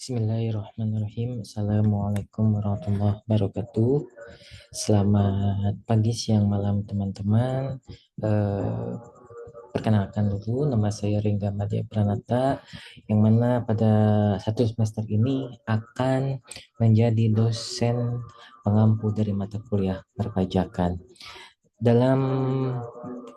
Bismillahirrahmanirrahim. Assalamualaikum warahmatullahi wabarakatuh. Selamat pagi, siang, malam teman-teman. Perkenalkan dulu, nama saya Ringga Madya Pranata, yang mana pada satu semester ini akan menjadi dosen pengampu dari mata kuliah perpajakan. Dalam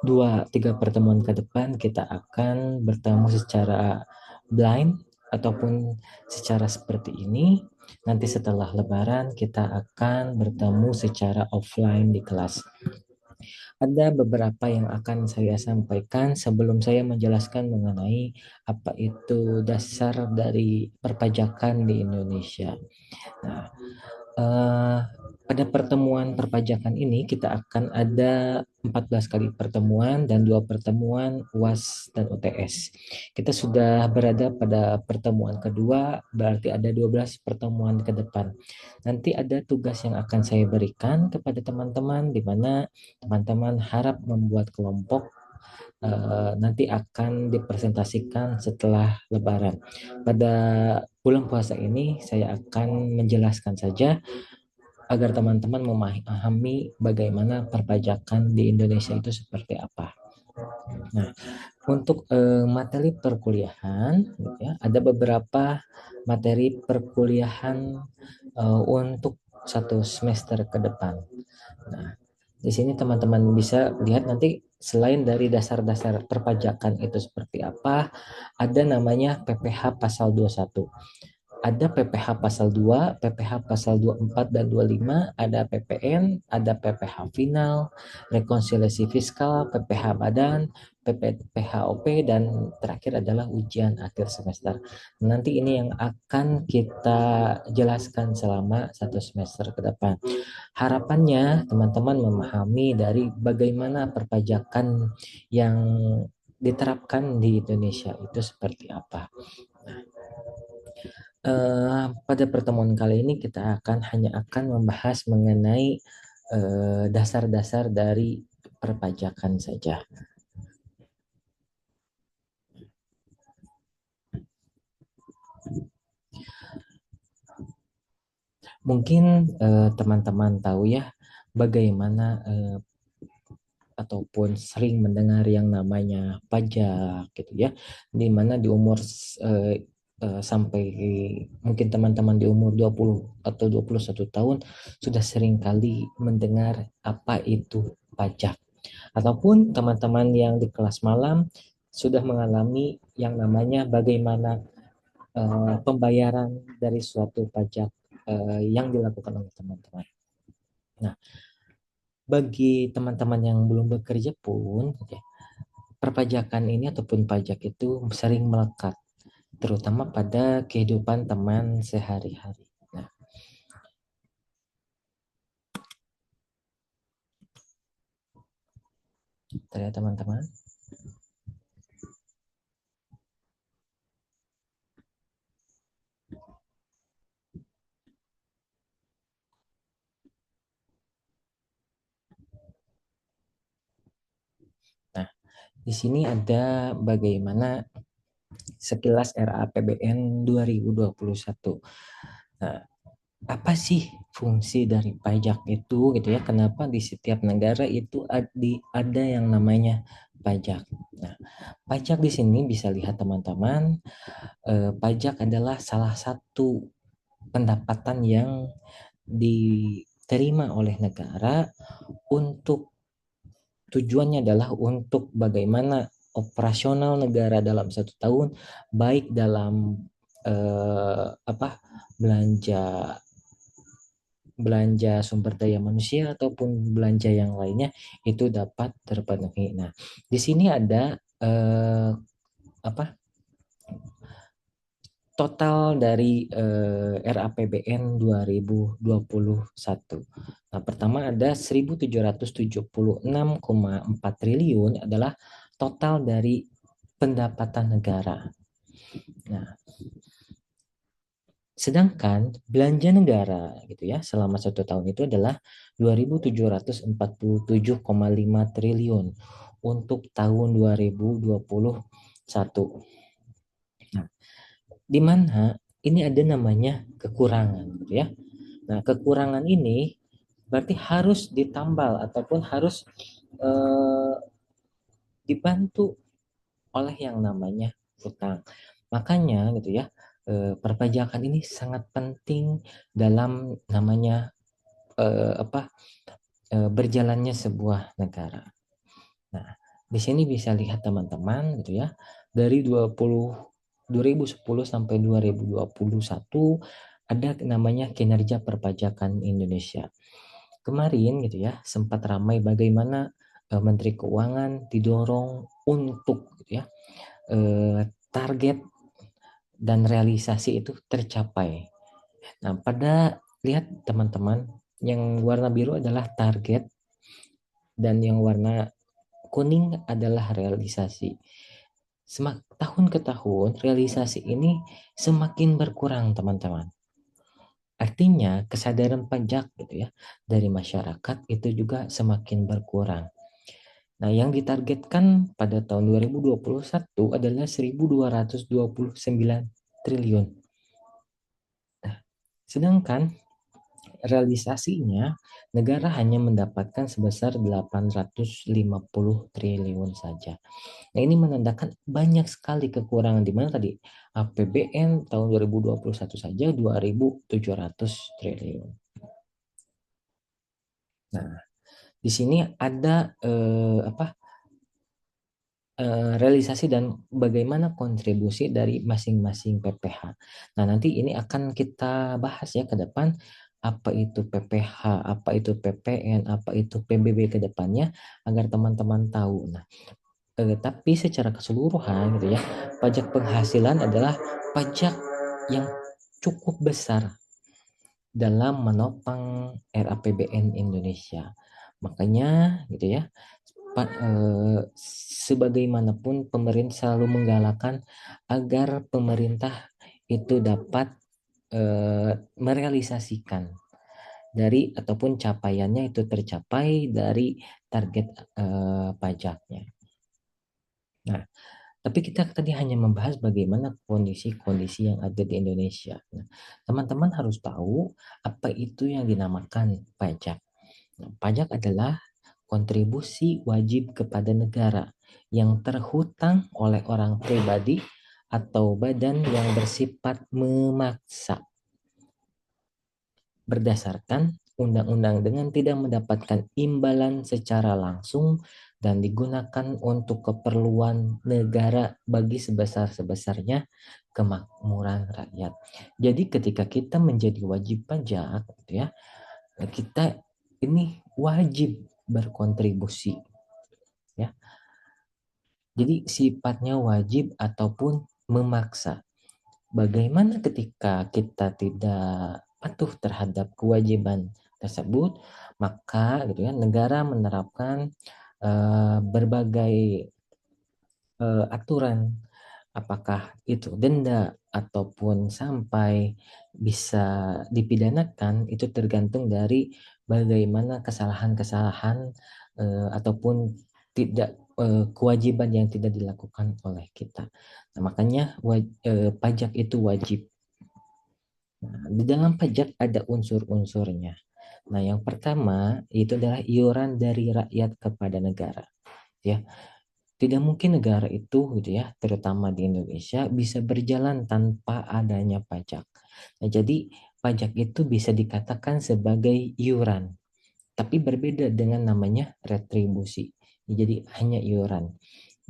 2-3 pertemuan ke depan kita akan bertemu secara blind ataupun secara seperti ini. Nanti setelah Lebaran kita akan bertemu secara offline di kelas. Ada beberapa yang akan saya sampaikan sebelum saya menjelaskan mengenai apa itu dasar dari perpajakan di Indonesia. Nah, eh, pada pertemuan perpajakan ini kita akan ada 14 kali pertemuan dan 2 pertemuan UAS dan UTS. Kita sudah berada pada pertemuan kedua, berarti ada 12 pertemuan ke depan. Nanti ada tugas yang akan saya berikan kepada teman-teman, di mana teman-teman harap membuat kelompok, nanti akan dipresentasikan setelah Lebaran. Pada bulan puasa ini saya akan menjelaskan saja agar teman-teman memahami bagaimana perpajakan di Indonesia itu seperti apa. Nah, untuk materi perkuliahan, gitu ya, ada beberapa materi perkuliahan untuk satu semester ke depan. Nah, di sini teman-teman bisa lihat nanti selain dari dasar-dasar perpajakan itu seperti apa, ada namanya PPH pasal 21. Ada PPH pasal 2, PPH pasal 24 dan 25, ada PPN, ada PPH final, rekonsiliasi fiskal, PPH badan, PPHOP, dan terakhir adalah ujian akhir semester. Nanti ini yang akan kita jelaskan selama satu semester ke depan. Harapannya teman-teman memahami dari bagaimana perpajakan yang diterapkan di Indonesia itu seperti apa. Pada pertemuan kali ini kita hanya akan membahas mengenai dasar-dasar dari perpajakan saja. Mungkin teman-teman tahu ya bagaimana ataupun sering mendengar yang namanya pajak gitu ya, di mana di umur sampai mungkin teman-teman di umur 20 atau 21 tahun sudah sering kali mendengar apa itu pajak, ataupun teman-teman yang di kelas malam sudah mengalami yang namanya bagaimana pembayaran dari suatu pajak yang dilakukan oleh teman-teman. Nah, bagi teman-teman yang belum bekerja pun, ya, perpajakan ini ataupun pajak itu sering melekat, terutama pada kehidupan teman sehari-hari. Nah, terlihat teman-teman. Nah, di sini ada bagaimana sekilas RAPBN 2021. Nah, apa sih fungsi dari pajak itu gitu ya? Kenapa di setiap negara itu ada yang namanya pajak? Nah, pajak di sini bisa lihat teman-teman, pajak adalah salah satu pendapatan yang diterima oleh negara untuk tujuannya adalah untuk bagaimana operasional negara dalam satu tahun, baik dalam apa belanja belanja sumber daya manusia ataupun belanja yang lainnya itu dapat terpenuhi. Nah, di sini ada apa total dari RAPBN 2021. Nah, pertama ada 1.776,4 triliun adalah total dari pendapatan negara. Nah, sedangkan belanja negara gitu ya selama satu tahun itu adalah 2.747,5 triliun untuk tahun 2021. Nah, di mana ini ada namanya kekurangan gitu ya. Nah, kekurangan ini berarti harus ditambal ataupun harus eh, dibantu oleh yang namanya hutang. Makanya gitu ya, perpajakan ini sangat penting dalam namanya apa berjalannya sebuah negara. Nah, di sini bisa lihat teman-teman gitu ya, dari 2010 sampai 2021 ada namanya kinerja perpajakan Indonesia. Kemarin gitu ya, sempat ramai bagaimana Menteri Keuangan didorong untuk gitu ya, target dan realisasi itu tercapai. Nah, pada lihat teman-teman, yang warna biru adalah target dan yang warna kuning adalah realisasi. Tahun ke tahun realisasi ini semakin berkurang teman-teman. Artinya kesadaran pajak gitu ya dari masyarakat itu juga semakin berkurang. Nah, yang ditargetkan pada tahun 2021 adalah 1.229 triliun. Nah, sedangkan realisasinya negara hanya mendapatkan sebesar 850 triliun saja. Nah, ini menandakan banyak sekali kekurangan di mana tadi APBN tahun 2021 saja 2.700 triliun. Nah, di sini ada realisasi dan bagaimana kontribusi dari masing-masing PPH. Nah, nanti ini akan kita bahas ya ke depan apa itu PPH, apa itu PPN, apa itu PBB ke depannya agar teman-teman tahu. Nah, tapi secara keseluruhan gitu ya, pajak penghasilan adalah pajak yang cukup besar dalam menopang RAPBN Indonesia. Makanya gitu ya, sebagaimanapun pemerintah selalu menggalakkan agar pemerintah itu dapat merealisasikan dari ataupun capaiannya itu tercapai dari target pajaknya. Nah, tapi kita tadi hanya membahas bagaimana kondisi-kondisi yang ada di Indonesia. Nah, teman-teman harus tahu apa itu yang dinamakan pajak. Nah, pajak adalah kontribusi wajib kepada negara yang terhutang oleh orang pribadi atau badan yang bersifat memaksa berdasarkan undang-undang dengan tidak mendapatkan imbalan secara langsung dan digunakan untuk keperluan negara bagi sebesar-sebesarnya kemakmuran rakyat. Jadi ketika kita menjadi wajib pajak, gitu ya, kita ini wajib berkontribusi, ya. Jadi sifatnya wajib ataupun memaksa. Bagaimana ketika kita tidak patuh terhadap kewajiban tersebut, maka gitu ya negara menerapkan berbagai aturan, apakah itu denda ataupun sampai bisa dipidanakan itu tergantung dari bagaimana kesalahan-kesalahan ataupun tidak kewajiban yang tidak dilakukan oleh kita. Nah, makanya pajak itu wajib. Nah, di dalam pajak ada unsur-unsurnya. Nah, yang pertama itu adalah iuran dari rakyat kepada negara. Ya, tidak mungkin negara itu gitu ya, terutama di Indonesia bisa berjalan tanpa adanya pajak. Nah, jadi pajak itu bisa dikatakan sebagai iuran, tapi berbeda dengan namanya retribusi. Jadi hanya iuran.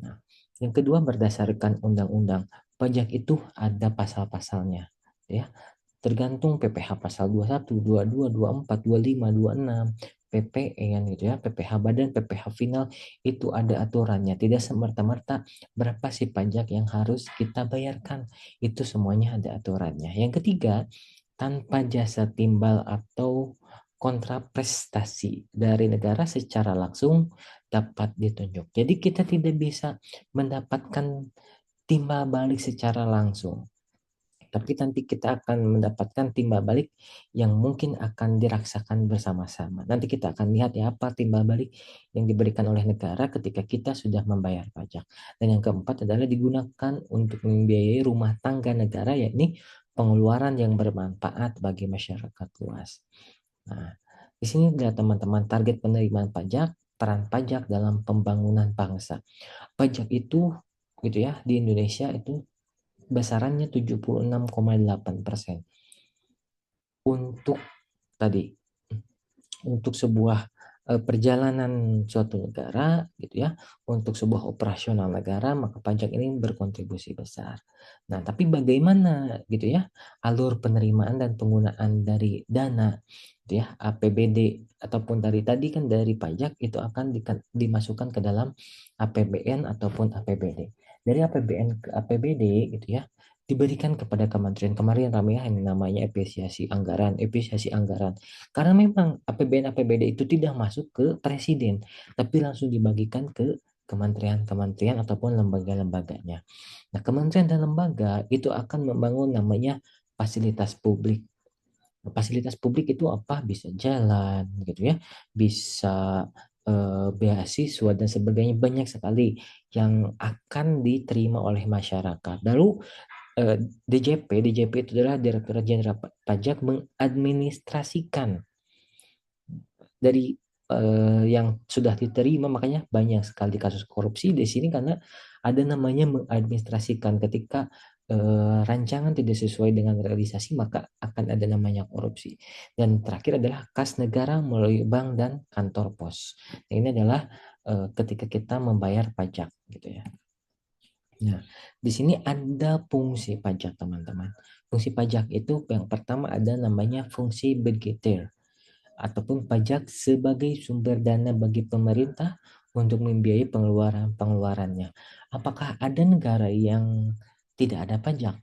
Nah, yang kedua berdasarkan undang-undang. Pajak itu ada pasal-pasalnya, ya. Tergantung PPh pasal 21, 22, 24, 25, 26, PPN gitu ya, PPh badan, PPh final itu ada aturannya. Tidak semerta-merta berapa sih pajak yang harus kita bayarkan. Itu semuanya ada aturannya. Yang ketiga, tanpa jasa timbal atau kontraprestasi dari negara secara langsung dapat ditunjuk. Jadi kita tidak bisa mendapatkan timbal balik secara langsung. Tapi nanti kita akan mendapatkan timbal balik yang mungkin akan dirasakan bersama-sama. Nanti kita akan lihat ya apa timbal balik yang diberikan oleh negara ketika kita sudah membayar pajak. Dan yang keempat adalah digunakan untuk membiayai rumah tangga negara, yakni pengeluaran yang bermanfaat bagi masyarakat luas. Nah, di sini adalah teman-teman target penerimaan pajak, peran pajak dalam pembangunan bangsa. Pajak itu gitu ya di Indonesia itu besarannya 76,8% untuk tadi untuk sebuah perjalanan suatu negara gitu ya, untuk sebuah operasional negara, maka pajak ini berkontribusi besar. Nah, tapi bagaimana gitu ya alur penerimaan dan penggunaan dari dana gitu ya APBD ataupun dari tadi kan dari pajak itu akan dimasukkan ke dalam APBN ataupun APBD. Dari APBN ke APBD gitu ya diberikan kepada kementerian. Kemarin ramai yang namanya efisiensi anggaran. Karena memang APBN APBD itu tidak masuk ke presiden, tapi langsung dibagikan ke kementerian-kementerian ataupun lembaga-lembaganya. Nah, kementerian dan lembaga itu akan membangun namanya fasilitas publik. Fasilitas publik itu apa? Bisa jalan, gitu ya, bisa beasiswa dan sebagainya, banyak sekali yang akan diterima oleh masyarakat. Lalu DJP itu adalah Direktorat Jenderal Pajak mengadministrasikan dari yang sudah diterima, makanya banyak sekali kasus korupsi di sini karena ada namanya mengadministrasikan ketika rancangan tidak sesuai dengan realisasi maka akan ada namanya korupsi. Dan terakhir adalah kas negara melalui bank dan kantor pos. Nah, ini adalah ketika kita membayar pajak gitu ya. Nah, di sini ada fungsi pajak, teman-teman. Fungsi pajak itu yang pertama ada namanya fungsi budgeter ataupun pajak sebagai sumber dana bagi pemerintah untuk membiayai pengeluaran-pengeluarannya. Apakah ada negara yang tidak ada pajak?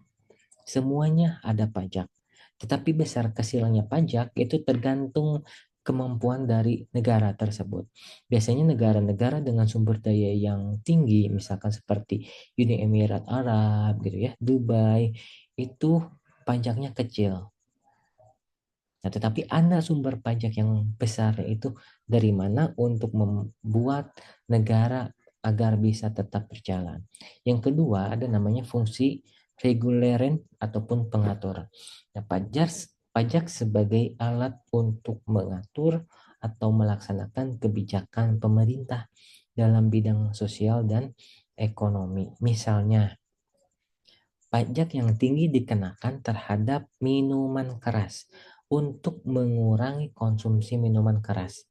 Semuanya ada pajak. Tetapi besar kecilnya pajak itu tergantung kemampuan dari negara tersebut. Biasanya negara-negara dengan sumber daya yang tinggi, misalkan seperti Uni Emirat Arab gitu ya, Dubai, itu pajaknya kecil. Nah, tetapi ada sumber pajak yang besar itu dari mana untuk membuat negara agar bisa tetap berjalan. Yang kedua ada namanya fungsi reguleren ataupun pengatur. Nah, pajak sebagai alat untuk mengatur atau melaksanakan kebijakan pemerintah dalam bidang sosial dan ekonomi. Misalnya, pajak yang tinggi dikenakan terhadap minuman keras untuk mengurangi konsumsi minuman keras.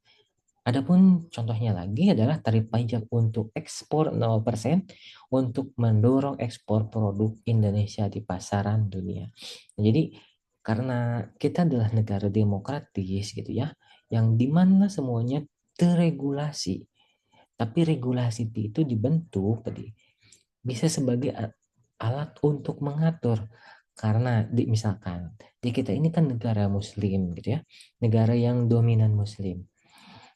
Adapun contohnya lagi adalah tarif pajak untuk ekspor 0% untuk mendorong ekspor produk Indonesia di pasaran dunia. Jadi karena kita adalah negara demokratis gitu ya, yang dimana semuanya terregulasi, tapi regulasi itu dibentuk tadi bisa sebagai alat untuk mengatur karena misalkan di kita ini kan negara muslim gitu ya, negara yang dominan muslim,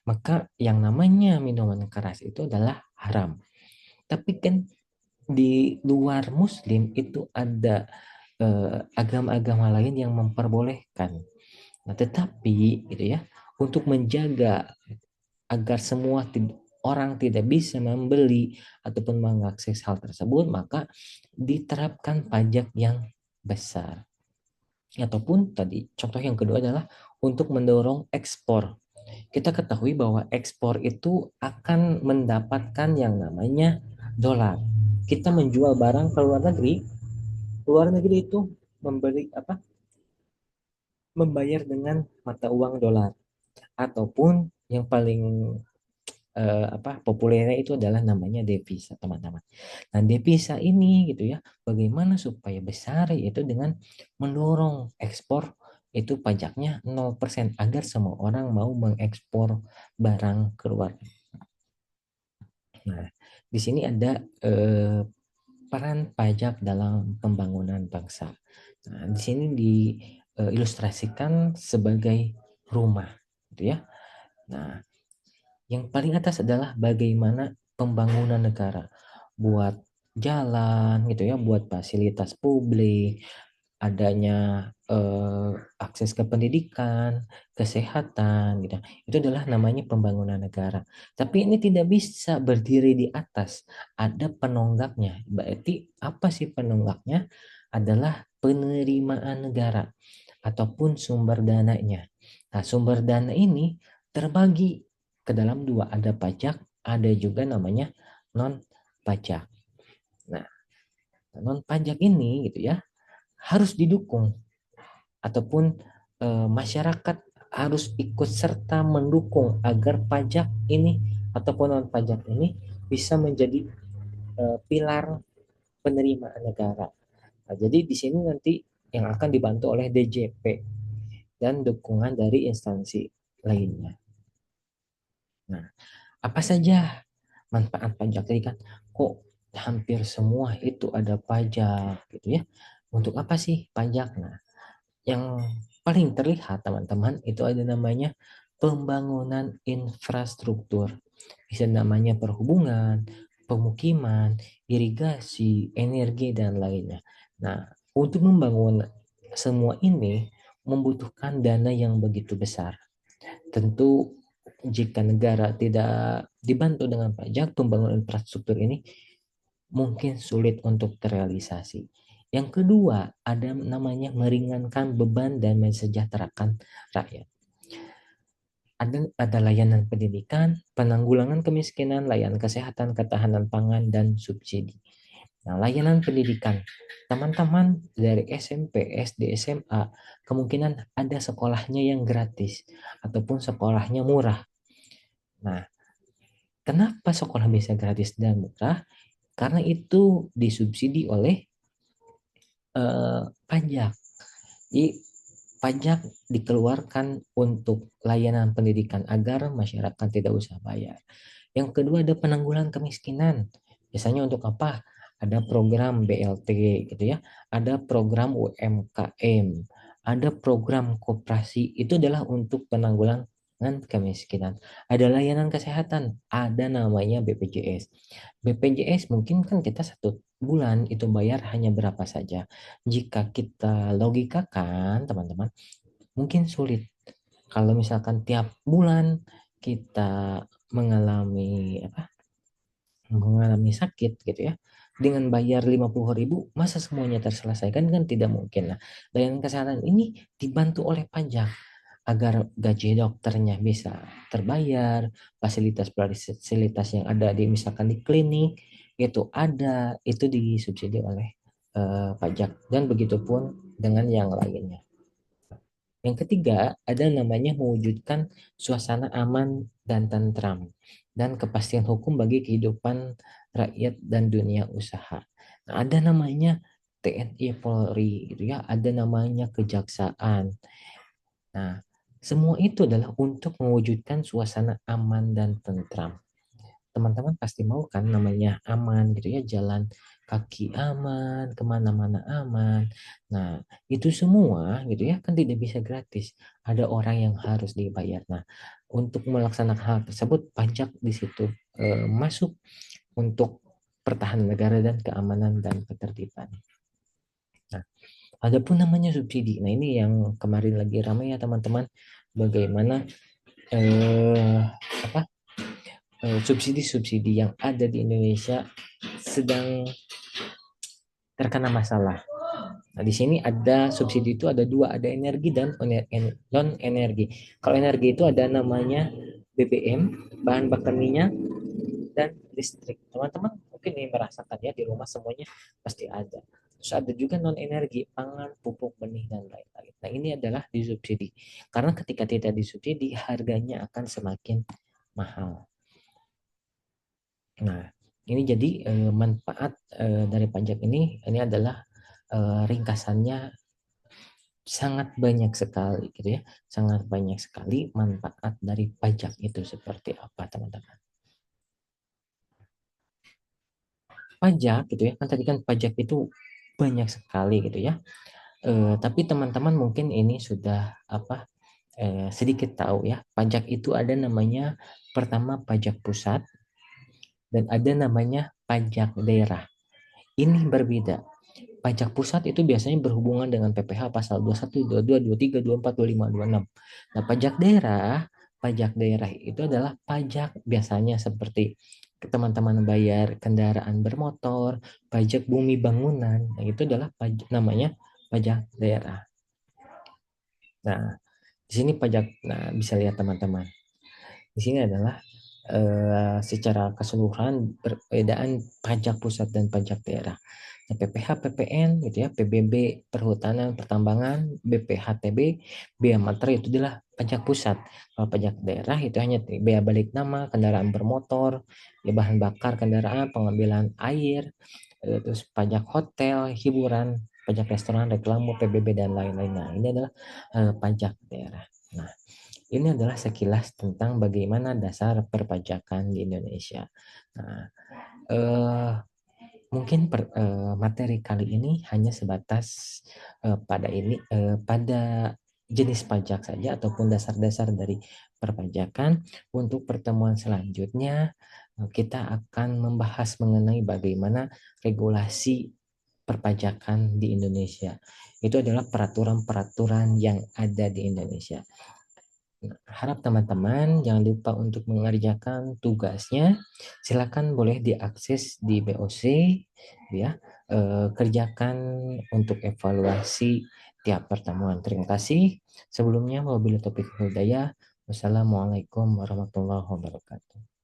maka yang namanya minuman keras itu adalah haram. Tapi kan di luar muslim itu ada agama-agama lain yang memperbolehkan. Nah, tetapi gitu ya, untuk menjaga agar orang tidak bisa membeli ataupun mengakses hal tersebut, maka diterapkan pajak yang besar. Ataupun tadi contoh yang kedua adalah untuk mendorong ekspor. Kita ketahui bahwa ekspor itu akan mendapatkan yang namanya dolar. Kita menjual barang ke luar negeri itu memberi apa? Membayar dengan mata uang dolar ataupun yang paling populernya itu adalah namanya devisa, teman-teman. Nah, devisa ini gitu ya, bagaimana supaya besar yaitu dengan mendorong ekspor itu pajaknya 0% agar semua orang mau mengekspor barang keluar. Nah, di sini ada peran pajak dalam pembangunan bangsa. Nah, di sini diilustrasikan sebagai rumah, gitu ya. Nah, yang paling atas adalah bagaimana pembangunan negara, buat jalan gitu ya, buat fasilitas publik, adanya akses ke pendidikan, kesehatan gitu. Itu adalah namanya pembangunan negara. Tapi ini tidak bisa berdiri di atas, ada penunggaknya. Berarti apa sih penunggaknya? adalah penerimaan negara ataupun sumber dananya. Nah, sumber dana ini terbagi ke dalam dua, ada pajak, ada juga namanya non pajak. Nah, non pajak ini gitu ya harus didukung ataupun masyarakat harus ikut serta mendukung agar pajak ini ataupun non pajak ini bisa menjadi pilar penerimaan negara. Nah, jadi di sini nanti yang akan dibantu oleh DJP dan dukungan dari instansi lainnya. Nah, apa saja manfaat pajak tadi kan? Kok hampir semua itu ada pajak gitu ya? Untuk apa sih pajak? Nah, yang paling terlihat teman-teman itu ada namanya pembangunan infrastruktur. Bisa namanya perhubungan, pemukiman, irigasi, energi, dan lainnya. Nah, untuk membangun semua ini membutuhkan dana yang begitu besar. Tentu jika negara tidak dibantu dengan pajak, pembangunan infrastruktur ini mungkin sulit untuk terrealisasi. Yang kedua, ada namanya meringankan beban dan mensejahterakan rakyat. Ada layanan pendidikan, penanggulangan kemiskinan, layanan kesehatan, ketahanan pangan, dan subsidi. Nah, layanan pendidikan, teman-teman dari SMP, SD, SMA, kemungkinan ada sekolahnya yang gratis ataupun sekolahnya murah. Nah, kenapa sekolah bisa gratis dan murah? Karena itu disubsidi oleh pajak. Jadi pajak dikeluarkan untuk layanan pendidikan agar masyarakat tidak usah bayar. Yang kedua ada penanggulangan kemiskinan. Biasanya untuk apa? Ada program BLT gitu ya, ada program UMKM, ada program koperasi. Itu adalah untuk penanggulangan kemiskinan. Ada layanan kesehatan, ada namanya BPJS. BPJS mungkin kan kita 1 bulan itu bayar hanya berapa saja. Jika kita logikakan teman-teman, mungkin sulit kalau misalkan tiap bulan kita mengalami sakit gitu ya, dengan bayar 50.000 masa semuanya terselesaikan kan tidak mungkin. Nah, layanan kesehatan ini dibantu oleh pajak agar gaji dokternya bisa terbayar, fasilitas-fasilitas yang ada di misalkan di klinik itu ada, itu disubsidi oleh pajak, dan begitupun dengan yang lainnya. Yang ketiga, ada namanya mewujudkan suasana aman dan tentram dan kepastian hukum bagi kehidupan rakyat dan dunia usaha. Nah, ada namanya TNI Polri gitu ya, ada namanya kejaksaan. Nah, semua itu adalah untuk mewujudkan suasana aman dan tentram. Teman-teman pasti mau kan namanya aman gitu ya, jalan kaki aman, kemana-mana aman. Nah, itu semua gitu ya kan tidak bisa gratis. Ada orang yang harus dibayar. Nah, untuk melaksanakan hal tersebut pajak di situ masuk untuk pertahanan negara dan keamanan dan ketertiban. Nah, ada pun namanya subsidi. Nah, ini yang kemarin lagi ramai ya teman-teman. Bagaimana eh, apa subsidi-subsidi yang ada di Indonesia sedang terkena masalah. Nah, di sini ada subsidi itu ada dua, ada energi dan non energi. Kalau energi itu ada namanya BBM, bahan bakar minyak, dan listrik. Teman-teman mungkin ini merasakan ya di rumah semuanya pasti ada. Terus ada juga non energi, pangan, pupuk, benih dan lain-lain. Nah, ini adalah disubsidi. Karena ketika tidak disubsidi, harganya akan semakin mahal. Nah, ini jadi manfaat dari pajak ini adalah ringkasannya sangat banyak sekali gitu ya. Sangat banyak sekali manfaat dari pajak itu seperti apa teman-teman. Pajak gitu ya, kan tadi kan pajak itu banyak sekali gitu ya. Tapi teman-teman mungkin ini sudah sedikit tahu ya. Pajak itu ada namanya pertama pajak pusat dan ada namanya pajak daerah. Ini berbeda. Pajak pusat itu biasanya berhubungan dengan PPh pasal 21, 22, 23, 24, 25, 26. Nah, pajak daerah itu adalah pajak biasanya seperti teman-teman bayar kendaraan bermotor, pajak bumi bangunan, nah itu adalah namanya pajak daerah. Nah, di sini pajak, nah bisa lihat teman-teman. Di sini adalah secara keseluruhan perbedaan pajak pusat dan pajak daerah. Nah, PPH, PPN, gitu ya, PBB, Perhutanan, Pertambangan, BPHTB, bea materai itu adalah pajak pusat. Kalau pajak daerah itu hanya bea balik nama, kendaraan bermotor, ya bahan bakar kendaraan, pengambilan air, terus pajak hotel, hiburan, pajak restoran, reklame, PBB dan lain-lain. Nah, ini adalah pajak daerah. Nah, ini adalah sekilas tentang bagaimana dasar perpajakan di Indonesia. Nah, eh, mungkin materi kali ini hanya sebatas pada jenis pajak saja ataupun dasar-dasar dari perpajakan. Untuk pertemuan selanjutnya, kita akan membahas mengenai bagaimana regulasi perpajakan di Indonesia. Itu adalah peraturan-peraturan yang ada di Indonesia. Harap teman-teman jangan lupa untuk mengerjakan tugasnya. Silakan boleh diakses di BOC ya. Kerjakan untuk evaluasi tiap pertemuan. Terima kasih. Sebelumnya wabillahi taufiq wal hidayah. Wassalamualaikum warahmatullahi wabarakatuh.